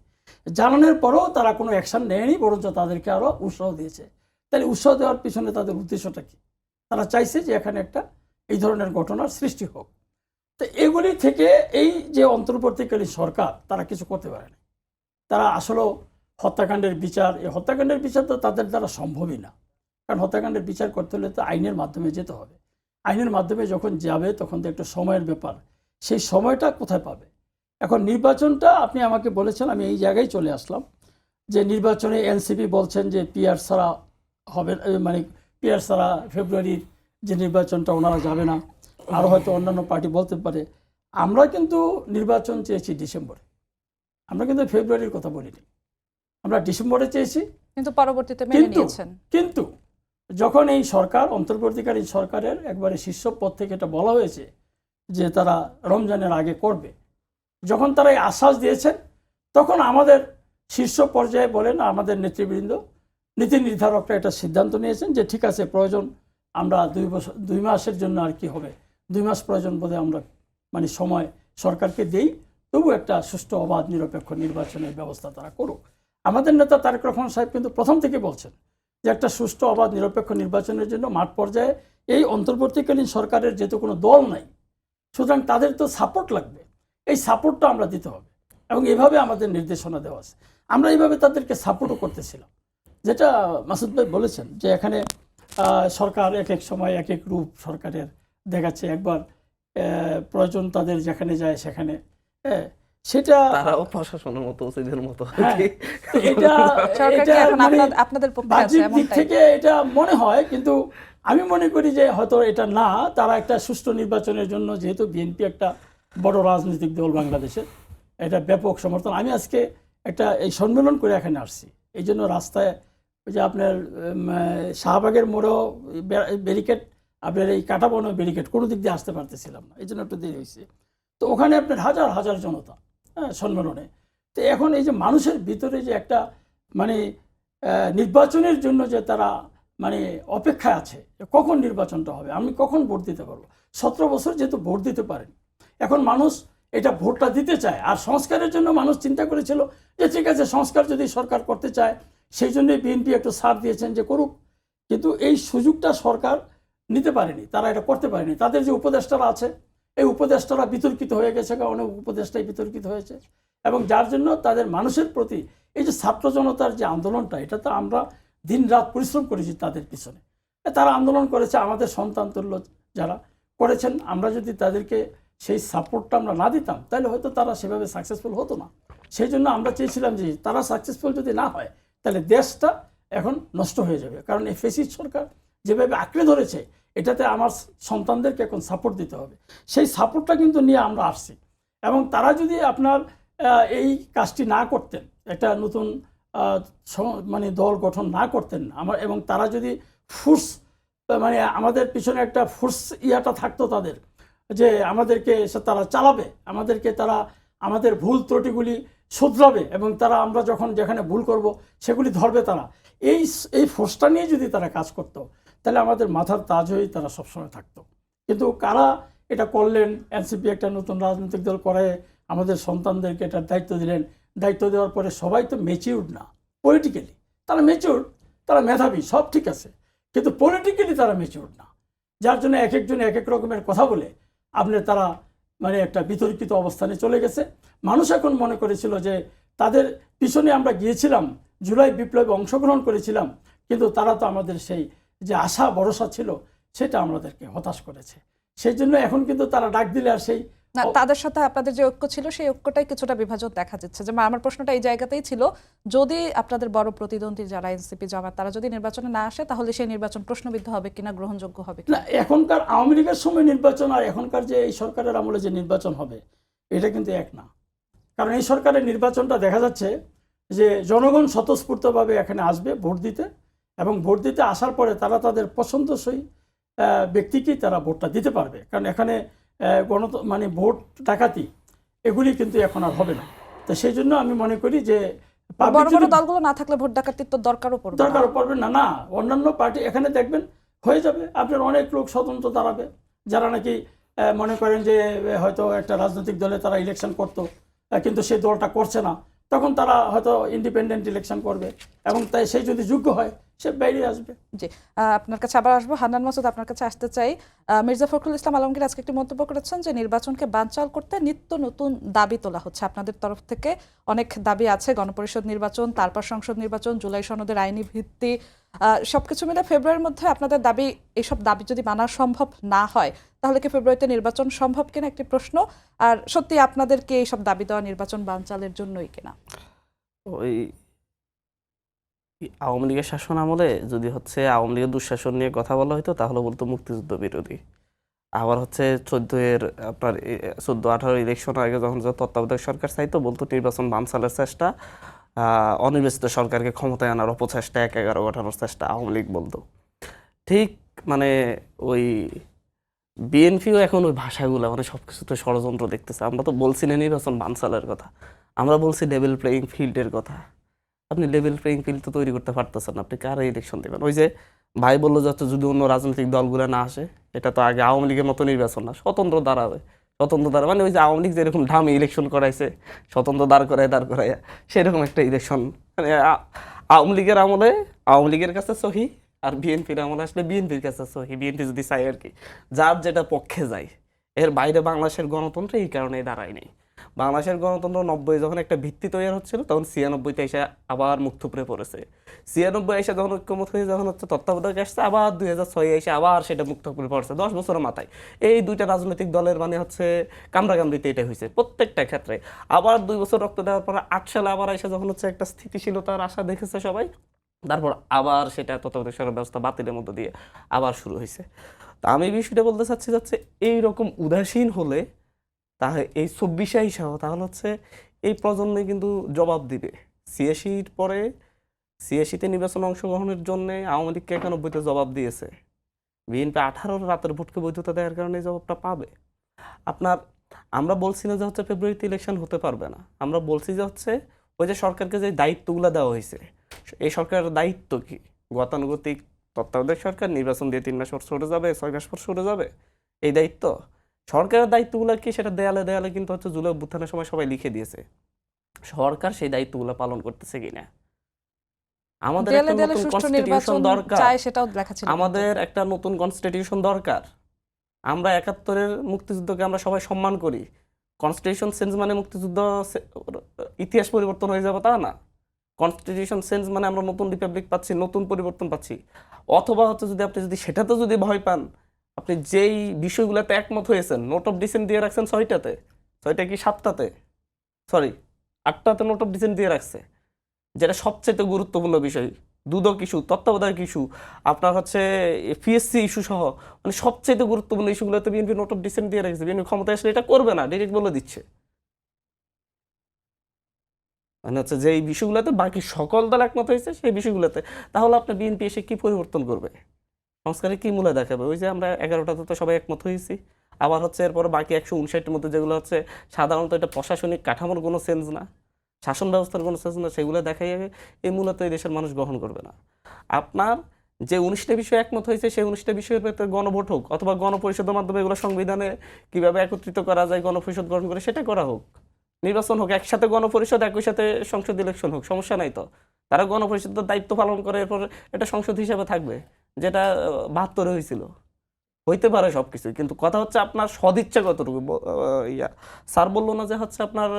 [SPEAKER 3] জানানোর পরেও তারা কোনো অ্যাকশন নেয়নি, বরঞ্চ তাদেরকে আরও উৎসাহ দিয়েছে। তাহলে উৎসাহ দেওয়ার পিছনে তাদের উদ্দেশ্যটা কি? তারা চাইছে যে এখানে একটা এই ধরনের ঘটনার সৃষ্টি হোক। তো এগুলি থেকে এই যে অন্তর্বর্তীকালীন সরকার, তারা কিছু করতে পারে না। তারা আসলে হত্যাকাণ্ডের বিচার, এই হত্যাকাণ্ডের বিচার তো তাদের দ্বারা সম্ভবই না, কারণ হত্যাকাণ্ডের বিচার করতে হলে তো আইনের মাধ্যমে যেতে হবে। আইনের মাধ্যমে যখন যাবে তখন তো একটা সময়ের ব্যাপার, সেই সময়টা কোথায় পাবে? এখন নির্বাচনটা আপনি আমাকে বলেছেন, আমি এই জায়গায় চলে আসলাম যে নির্বাচনে এনসিপি বলছেন যে পিআর ছাড়া হবে, মানে পিআর ছাড়া ফেব্রুয়ারির যে নির্বাচনটা ওনারা যাবে না। আরও হয়তো অন্যান্য পার্টি বলতে পারে। আমরা কিন্তু নির্বাচন চেয়েছি ডিসেম্বরে, আমরা কিন্তু ফেব্রুয়ারির কথা বলিনি, আমরা ডিসেম্বরে চেয়েছি।
[SPEAKER 1] কিন্তু পরবর্তীতে মেনে নিয়েছেন।
[SPEAKER 3] কিন্তু যখন এই সরকার, অন্তর্বর্তীকালীন সরকারের একবারে শীর্ষ পদ থেকে এটা বলা হয়েছে যে তারা রমজানের আগে করবে, যখন তারা এই আশ্বাস দিয়েছেন, তখন আমাদের শীর্ষ পর্যায়ে বলেন আমাদের নেতৃবৃন্দ, নীতি নির্ধারকরা এটা সিদ্ধান্ত নিয়েছেন যে ঠিক আছে, প্রয়োজন আমরা 2 মাসের জন্য আর কি হবে, 2 মাস প্রয়োজন বোধে আমরা মানে সময় সরকারকে দেই, তবু একটা সুষ্ঠু অবাধ নিরপেক্ষ নির্বাচনের ব্যবস্থা তারা করুক। আমাদের নেতা তারেক রহমান সাহেব কিন্তু প্রথম থেকে বলছেন যে একটা সুষ্ঠু অবাধ নিরপেক্ষ নির্বাচনের জন্য মাঠ পর্যায়ে এই অন্তর্বর্তীকালীন সরকারের যেহেতু কোনো দল নাই, সুতরাং তাদের তো সাপোর্ট লাগবে, এই সাপোর্টটা আমরা দিতে হবে, এবং এভাবে আমাদের নির্দেশনা দেওয়া আছে। আমরা এইভাবে তাদেরকে সাপোর্টও করতেছিলাম, যেটা মাসুদ ভাই বলেছেন যে এখানে সরকার এক এক সময় এক এক রূপ সরকারের দেখাচ্ছে। একবার প্রয়োজন তাদের যেখানে যায় সেখানে, সেটা
[SPEAKER 2] তারাও প্রশাসনের মতো, ওসিদের মতো।
[SPEAKER 3] এটা
[SPEAKER 1] আপনাদের পক্ষে আছে
[SPEAKER 3] বাহ্যিক দিক
[SPEAKER 1] এমনটাই।
[SPEAKER 3] থেকে এটা মনে হয়, কিন্তু আমি মনে করি যে হয়তো এটা না, তারা একটা সুষ্ঠু নির্বাচনের জন্য, যেহেতু বিএনপি একটা বড় রাজনৈতিক দল বাংলাদেশের, এটা ব্যাপক সমর্থন। আমি আজকে একটা এই সম্মেলন করে এখানে আসছি, এই জন্য রাস্তায় ওই যে আপনার শাহবাগের মোড়েও ব্যারিকেড, আপনার এই কাটাবনও ব্যারিকেড, কোনো দিক দিয়ে আসতে পারতেছিলাম না, এই জন্য একটু দেরি হয়েছে। তো ওখানে আপনার হাজার হাজার জনতা, সম্মেলনে। তো এখন এই যে মানুষের ভিতরে যে একটা মানে নির্বাচনের জন্য যে তারা মানে অপেক্ষায় আছে, কখন নির্বাচনটা হবে, আমি কখন ভোট দিতে পারবো। 17 বছর যেহেতু ভোট দিতে পারেন, এখন মানুষ এটা ভোটটা দিতে চায়। আর সংস্কারের জন্য মানুষ চিন্তা করেছিল যে ঠিক আছে, সংস্কার যদি সরকার করতে চায়, সেই জন্যই বিএনপি একটু ছাড় দিয়েছেন যে করুক, কিন্তু এই সুযোগটা সরকার নিতে পারেনি, তারা এটা করতে পারেনি। তাদের যে উপদেষ্টারা আছে, এই উপদেষ্টারা বিতর্কিত হয়ে গেছে, অনেক উপদেষ্টাই বিতর্কিত হয়েছে, এবং যার জন্য তাদের মানুষের প্রতি এই যে ছাত্র জনতার যে আন্দোলনটা, এটা তো আমরা দিন রাত পরিশ্রম করেছি তাদের পিছনে। তারা আন্দোলন করেছে, আমাদের সন্তান তুল্য যারা করেছেন, আমরা যদি তাদেরকে সেই সাপোর্টটা আমরা না দিতাম তাহলে হয়তো তারা সেভাবে সাকসেসফুল হতো না। সেই জন্য আমরা চেয়েছিলাম যে তারা সাকসেসফুল যদি না হয় তাহলে দেশটা এখন নষ্ট হয়ে যাবে, কারণ এই ফ্যাসিস্ট সরকার যেভাবে আঁকড়ে ধরেছে এটাতে আমার সন্তানদেরকে এখন সাপোর্ট দিতে হবে। সেই সাপোর্টটা কিন্তু নিয়ে আমরা আসছি, এবং তারা যদি আপনার এই কাজটি না করতেন, একটা নতুন মানে দল গঠন না করতেন এবং তারা যদি ফোর্স মানে আমাদের পিছনে একটা ফোর্স ইয়াটা থাকতো তাদের, যে আমাদেরকে তারা চালাবে, আমাদেরকে তারা আমাদের ভুল ত্রুটিগুলি শুধরাবে, এবং তারা আমরা যখন যেখানে ভুল করব সেগুলি ধরবে, তারা এই ফোর্সটা নিয়ে যদি তারা কাজ করতো তাহলে আমাদের মাথার তাজ হয়েই তারা সবসময় থাকতো। কিন্তু কারা এটা করলেন, এনসিপি একটা নতুন রাজনৈতিক দল করে আমাদের সন্তানদেরকে এটার দায়িত্ব দিলেন। দায়িত্ব দেওয়ার পরে সবাই তো ম্যাচিউর্ড না পলিটিক্যালি, তারা ম্যাচিউর্ড, তারা মেধাবী, সব ঠিক আছে, কিন্তু পলিটিক্যালি তারা ম্যাচিউর্ড না, যার জন্য এক একজন এক এক রকমের কথা বলে আপনার তারা মানে একটা বিতর্কিত অবস্থানে চলে গেছে। মানুষ এখন মনে করেছিল যে তাদের পিছনে আমরা গিয়েছিলাম, জুলাই বিপ্লবে অংশগ্রহণ করেছিলাম, কিন্তু তারা তো আমাদের সেই যে আশা ভরসা ছিল সেটা আমাদেরকে হতাশ করেছে। সেই জন্য এখন কিন্তু তারা ডাক দিলে আর সেই
[SPEAKER 1] না, তাদের সাথে আপনাদের যে ঐক্য ছিল সেই ঐক্যটাই কিছুটা বিভাজন দেখা যাচ্ছে। যে আমার প্রশ্নটা এই জায়গাতেই ছিল, যদি আপনাদের বড় প্রতিদ্বন্দ্বী যারা এনসিপি জামাত তারা যদি নির্বাচনে না আসে তাহলে সেই নির্বাচন প্রশ্নবিদ্ধ হবে কিনা, গ্রহণযোগ্য হবে
[SPEAKER 3] না, এখনকার আওয়ামী লীগের সময় নির্বাচন আর এখনকার যে এই সরকারের আমলে যে নির্বাচন হবে এটা কিন্তু এক না। কারণ এই সরকারের নির্বাচনটা দেখা যাচ্ছে যে জনগণ স্বতঃস্ফূর্তভাবে এখানে আসবে ভোট দিতে, এবং ভোট দিতে আসার পরে তারা তাদের পছন্দসই ব্যক্তিকেই তারা ভোটটা দিতে পারবে। কারণ এখানে মানে ভোট ডাকাতি এগুলি কিন্তু এখন আর হবে না। তো সেই জন্য আমি মনে করি যে
[SPEAKER 1] বড় বড় দলগুলো না থাকলে ভোট ডাকাতির তো দরকারও
[SPEAKER 3] পড়বে না। না, অন্যান্য পার্টি এখানে দেখবেন হয়ে যাবে, আপনার অনেক লোক স্বতন্ত্র দাঁড়াবে, যারা নাকি মনে করেন যে হয়তো একটা রাজনৈতিক দলে তারা ইলেকশন করতো কিন্তু সেই দলটা করছে না, তখন তারা হয়তো ইন্ডিপেন্ডেন্ট ইলেকশন করবে, এবং তাই সেই যদি যোগ্য হয় সে বাইরে আসবে।
[SPEAKER 1] জি, আপনার কাছে আবার আসবো। হান্নান মাসুদ, আপনার কাছে আসতে চাই। মির্জা ফখরুল ইসলাম আলমগীর আজকে একটি মন্তব্য করেছেন যে নির্বাচনকে বানচাল করতে নিত্য নতুন দাবি তোলা হচ্ছে। আপনাদের তরফ থেকে অনেক দাবি আছে, গণপরিষদ নির্বাচন, তারপর সংসদ নির্বাচন, জুলাই সনদের আইনি ভিত্তি, সবকিছু মিলে ফেব্রুয়ারির মধ্যে আপনাদের দাবি, এইসব দাবি যদি মানা সম্ভব না হয় তাহলে কি ফেব্রুয়ারিতে নির্বাচন সম্ভব কিনা একটি প্রশ্ন, আর সত্যি আপনাদের কি এইসব দাবি দেওয়া নির্বাচন বানচালের জন্যই কিনা?
[SPEAKER 2] ওই আওয়ামী লীগের শাসন আমলে যদি হচ্ছে আওয়ামী লীগের দুঃশাসন নিয়ে কথা বলা হতো তাহলে বলতো মুক্তিযুদ্ধ বিরোধী। আবার হচ্ছে 14-18 ইলেকশন আগে যখন তত্ত্বাবধায়ক সরকার চাইতো বলতো নির্বাচন বানচালের চেষ্টা, অনির্বাচিত সরকারকে ক্ষমতায় আনার অপচেষ্টা, 1-11 গঠানোর চেষ্টা আওয়ামী লীগ বলতো। ঠিক মানে ওই বিএনপিও এখন ওই ভাষাগুলো মানে সবকিছুতে ষড়যন্ত্র দেখতেছে। আমরা তো বলছি না নির্বাচন বানচালের কথা, আমরা বলছি লেভেল প্লেয়িং ফিল্ডের কথা। আপনি লেভেল প্লেয়িং ফিল্ড তো তৈরি করতে পারতেছেন না, আপনি কারে ইলেকশন দেবেন? ওই যে ভাই বললো যাচ্ছে যদি অন্য রাজনৈতিক দলগুলো না আসে, এটা তো আগে আওয়ামী লীগের মতো নির্বাচন না, স্বতন্ত্র দাঁড়াবে, স্বতন্ত্র দাঁড়া মানে ওই যে আওয়ামী লীগ যেরকম ধামে ইলেকশন করাইছে, স্বতন্ত্র দাঁড় করায় সেরকম একটা ইলেকশন। মানে আওয়ামী লীগের আমলে আওয়ামী লীগের কাছে সহি, আর বিএনপির আমলে আসলে বিএনপির কাছে সহি, বিএনপি যদি চাই আর কি, যার যেটা পক্ষে যায়। এর বাইরে বাংলাদেশের গণতন্ত্র এই কারণেই দাঁড়ায় নেই। বাংলাদেশের গণতন্ত্র 90 যখন একটা ভিত্তি তৈরি হচ্ছিল তখন 96-তে এসে আবার মুখ থুবড়ে পড়েছে। 96 এসে যখন ঐক্যমত হয়ে যখন হচ্ছে তত্ত্বাবধায়ক আসছে, আবার 2006 এসে আবার সেটা মুখ থুবড়ে পড়ছে। 10 বছরের মাথায় এই দুইটা রাজনৈতিক দলের মানে হচ্ছে কামড়াকামড়িতে এটা হয়েছে প্রত্যেকটা ক্ষেত্রে। আবার 2 বছর রক্ত দেওয়ার পর 8 সালে আবার এসে যখন হচ্ছে একটা স্থিতিশীলতার আশা দেখেছে সবাই, তারপর আবার সেটা তত্ত্বাবধায়ক সরকার ব্যবস্থা বাতিলের মধ্য দিয়ে আবার শুরু হয়েছে। তা আমি বিষয়টা বলতে চাচ্ছি যাচ্ছে এইরকম উদাসীন হলে তাহলে এই 24 সহ তাহলে হচ্ছে এই প্রজন্মে কিন্তু জবাব দিবে। 86 পরে 86-তে নির্বাচনে অংশগ্রহণের জন্য আওয়ামী লীগকে 91-তে জবাব দিয়েছে, বিএনপি 18 রাতের ভোটকে বৈধতা দেওয়ার কারণে জবাবটা পাবে। আপনার আমরা বলছি না যে হচ্ছে ফেব্রুয়ারিতে ইলেকশন হতে পারবে না, আমরা বলছি যে হচ্ছে ওই যে সরকারকে যে দায়িত্বগুলো দেওয়া হয়েছে, এই সরকারের দায়িত্ব কি? গতানুগতিক তত্ত্বাবধায়ক সরকার নির্বাচন দিয়ে 3 মাস পর সরে যাবে, 6 মাস পর সরে যাবে, এই দায়িত্ব সরকারের দায়িত্বগুলো কি সেটা দেয়ালে দেয়ালে কিন্তু হচ্ছে জুলাই অভ্যুত্থানের সময় সবাই লিখে দিয়েছে। সরকার সেই দায়িত্বগুলো পালন করতেছে কিনা? আমাদের একটা নতুন কনস্টিটিউশন দরকার, আমাদের একটা নতুন কনস্টিটিউশন দরকার। আমরা 71-এর মুক্তিযুদ্ধকে আমরা সবাই সম্মান করি, কনস্টিটিউশন চেঞ্জ মানে মুক্তিযুদ্ধ ইতিহাস পরিবর্তন হয়ে যাবে তা না। কনস্টিটিউশন চেঞ্জ মানে আমরা নতুন রিপাবলিক পাচ্ছি, নতুন পরিবর্তন পাচ্ছি। অথবা হচ্ছে যদি আপনি যদি সেটাতে যদি ভয় পান, আপনি যেই বিষয়গুলোতে একমত হয়েছেন, নোট অফ ডিসেন্ট দিয়ে রাখছেন 6টাতে, 6টা কি 7টাতে, সরি 8টাতে নোট অফ ডিসেন্ট দিয়ে রাখছে, যেটা সবচেয়ে গুরুত্বপূর্ণ বিষয়, দুদক ইস্যু, তত্ত্বাবধায়ক ইস্যু, আপনার হচ্ছে পিএসসি ইস্যু সহ মানে সবচেয়ে গুরুত্বপূর্ণ ইস্যুগুলোতে বিএনপি নোট অফ ডিসেন্ট দিয়ে রাখছে। বিএনপি ক্ষমতায় আসলে এটা করবে না, ডিরেক্ট বলে দিচ্ছে। মানে হচ্ছে যে এই বিষয়গুলোতে বাকি সকল দল একমত হয়েছে সেই বিষয়গুলোতে, তাহলে আপনার বিএনপি এসে কি পরিবর্তন করবে, সংস্কারে কি মূল্য দেখাবে? ওই যে আমরা 11টাতে তো সবাই একমত হয়েছি, আবার হচ্ছে এরপরে বাকি 159-এর মধ্যে যেগুলো হচ্ছে সাধারণত এটা প্রশাসনিক কাঠামোর কোনো সেন্স না, শাসন ব্যবস্থার কোনো সেন্স না, সেগুলো দেখাই এই মূলত এই দেশের মানুষ গ্রহণ করবে না। আপনার যে 19টা বিষয় একমত হয়েছে সেই 19টা বিষয়ের ভেতরে গণভোট হোক, অথবা গণপরিষদের মাধ্যমে এগুলো সংবিধানে কিভাবে একত্রিত করা যায়, গণপরিষদ গঠন করে সেটা করা হোক, নির্বাচন হোক, একসাথে গণপরিষদ একই সাথে সংসদ ইলেকশন হোক, সমস্যা নাই তো। তারা গণপরিষদের দায়িত্ব পালন করে, এরপর এটা সংসদ হিসেবে থাকবে, যেটা 72-এ হয়েছিল। হইতে পারে সবকিছু, কিন্তু কথা হচ্ছে আপনার সদিচ্ছা কতটুকু। স্যার বললো না যে হচ্ছে আপনার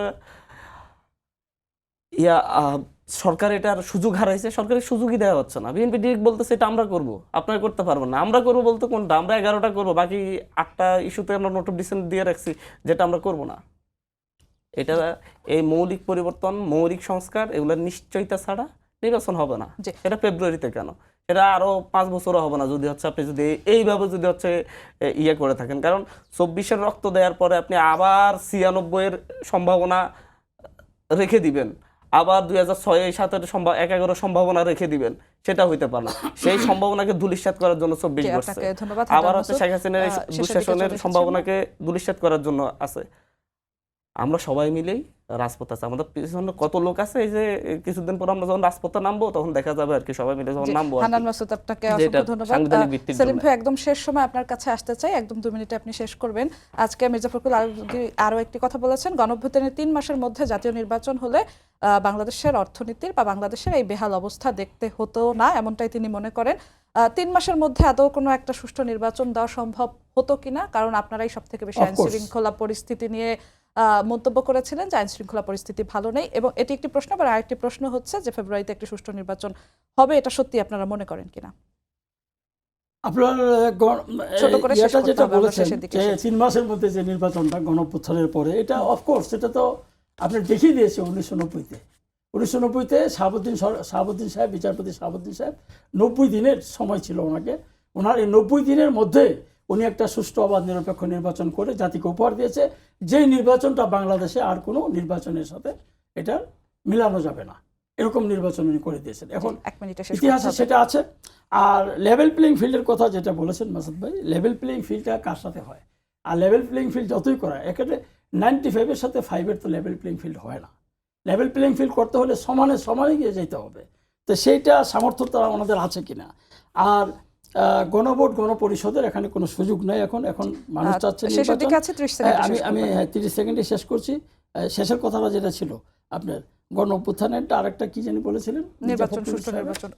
[SPEAKER 2] সরকার এটার সুযোগ হারাইছে, সরকারের সুযোগই দেওয়া হচ্ছে না। বিএনপি ডিরেক্ট বলতেছে এটা আমরা করবো, আপনারা করতে পারবেন না। আমরা করবো বলতে কোনটা? আমরা 11টা করবো, বাকি 8টা ইস্যুতে আমরা নোট অফ ডিসেন্ট দিয়ে রাখছি যেটা আমরা করবো না। এটা এই মৌলিক পরিবর্তন, মৌলিক সংস্কার, এগুলোর নিশ্চয়তা ছাড়া নির্বাচন হবে না। এটা ফেব্রুয়ারিতে কেন, এটা আরো 5 বছরও হবে না যদি হচ্ছে আপনি যদি এইভাবে যদি হচ্ছে ইয়ে করে থাকেন। কারণ 24-এর রক্ত দেওয়ার পরে আপনি আবার 96-এর সম্ভাবনা রেখে দিবেন, আবার 2006-7-এর 11 সম্ভাবনা রেখে দিবেন, সেটা হইতে পারে না। সেই সম্ভাবনাকে ধূলিসাৎ করার জন্য 24 বছর, আবার হচ্ছে শেখ হাসিনার দুঃশাসনের সম্ভাবনাকে ধূলিসাৎ করার জন্য আছে। আমরা সবাই মিলেই রাজপথ আছে, আমাদের পিছনে কত লোক আছে। এই যে কিছুদিন পর আমরা যখন রাজপথে নামবো তখন দেখা যাবে আর কি, সবাই মিলে যখন নামবো।
[SPEAKER 1] হান্নান মাসুদ, আপনাকে অসংখ্য ধন্যবাদ। সেলিম ভাই, একদম শেষ সময় আপনার কাছে আসতে চাই, একদম 2 মিনিটে আপনি শেষ করবেন। আজকে মির্জা ফখরুল আরো একটি কথা বলেছেন, গণঅভ্যুত্থানের 3 মাসের মধ্যে জাতীয় নির্বাচন হলে বাংলাদেশের অর্থনীতির বা বাংলাদেশের এই বেহাল অবস্থা দেখতে হতো না, এমনটাই তিনি মনে করেন। 3 মাসের মধ্যে আদৌ কোনো একটা সুষ্ঠু নির্বাচন দেওয়া সম্ভব হতো কিনা? কারণ আপনারাই সব থেকে বেশি আইন শৃঙ্খলা পরিস্থিতি নিয়ে মন্তব্য করেছিলেন যে আইন শৃঙ্খলা পরিস্থিতি ভালো নেই, এবং এটি একটি প্রশ্ন। আবার আরেকটি প্রশ্ন হচ্ছে যে ফেব্রুয়ারিতে একটি সুষ্ঠু নির্বাচন হবে, এটা সত্যি আপনারা মনে করেন কিনা?
[SPEAKER 3] আপনার
[SPEAKER 1] ছোট করে শেষ করতে
[SPEAKER 3] যেটা
[SPEAKER 1] হবে, আমরা
[SPEAKER 3] বলেছেন
[SPEAKER 1] শেষের দিকে
[SPEAKER 3] যে
[SPEAKER 1] এসেছি।
[SPEAKER 3] 3 মাসের মধ্যে যে নির্বাচনটা গণঅভ্যুত্থানের পরে, এটা অফকোর্স এটা তো আপনি দেখিয়ে দিয়েছে 1990-তে। 1990-তে শাহাবুদ্দিন সাহেব, বিচারপতি শাহাবুদ্দিন সাহেব 90 দিনের সময় ছিল ওনাকে। ওনার এই 90 দিনের মধ্যে উনি একটা সুষ্ঠু অবাধ নিরপেক্ষ নির্বাচন করে জাতিকে উপহার দিয়েছে, যেই নির্বাচনটা বাংলাদেশে আর কোনো নির্বাচনের সাথে এটা মিলানো যাবে না, এরকম নির্বাচন উনি করে দিয়েছেন। এখন ইতিহাসে সেটা আছে। আর লেভেল প্লেইং ফিল্ডের কথা যেটা বলেছেন মাসুদ ভাই, লেভেল প্লেইং ফিল্ডটা কার সাথে হয়? আর লেভেল প্লেইং ফিল্ড যতই করা, এক্ষেত্রে 95-এর সাথে 5-এর তো লেভেল প্লেইং ফিল্ড হয় না। লেভেল প্লেইং ফিল্ড করতে হলে সমানে সমানে গিয়ে যেতে হবে। তো সেইটা সামর্থ্যতা আমাদের আছে কিনা। আর গণভোট, গণপরিষদের এখানে কোনো সুযোগ নাই। এখন মানুষ চাচ্ছে আমি 30 সেকেন্ডে শেষ করছি। শেষের কথাটা যেটা ছিল আপনার গণ অভ্যুত্থানেরটা আরেকটা কি জানি বলেছিলেন,
[SPEAKER 1] নির্বাচন, সুষ্ঠু নির্বাচন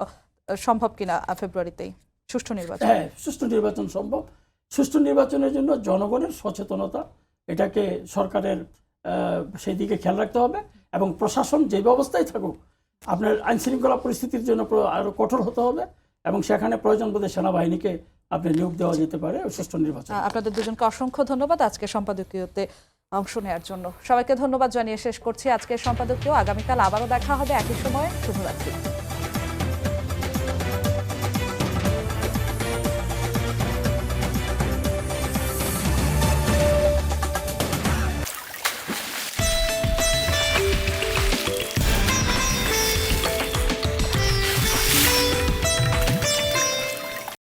[SPEAKER 1] সম্ভব কিনা ফেব্রুয়ারিতেই? সুষ্ঠু নির্বাচন,
[SPEAKER 3] হ্যাঁ, সুষ্ঠু নির্বাচন সম্ভব। সুষ্ঠু নির্বাচনের জন্য জনগণের সচেতনতা, এটাকে সরকারের সেই দিকে খেয়াল রাখতে হবে, এবং প্রশাসন যে ব্যবস্থায় থাকুক আপনার আইন শৃঙ্খলা পরিস্থিতির জন্য আরো কঠোর হতে হবে, এবং সেখানে প্রয়োজন বোধে সেনাবাহিনীকে আপনি নিয়োগ দেওয়া যেতে পারে সুষ্ঠু নির্বাচন।
[SPEAKER 1] আপনাদের দুজনকে অসংখ্য ধন্যবাদ আজকে সম্পাদকীয়তে অংশ নেওয়ার জন্য। সবাইকে ধন্যবাদ জানিয়ে শেষ করছি আজকের সম্পাদকীয়। আগামীকাল আবারও দেখা হবে একই সময়ে। শুভরাত্রি।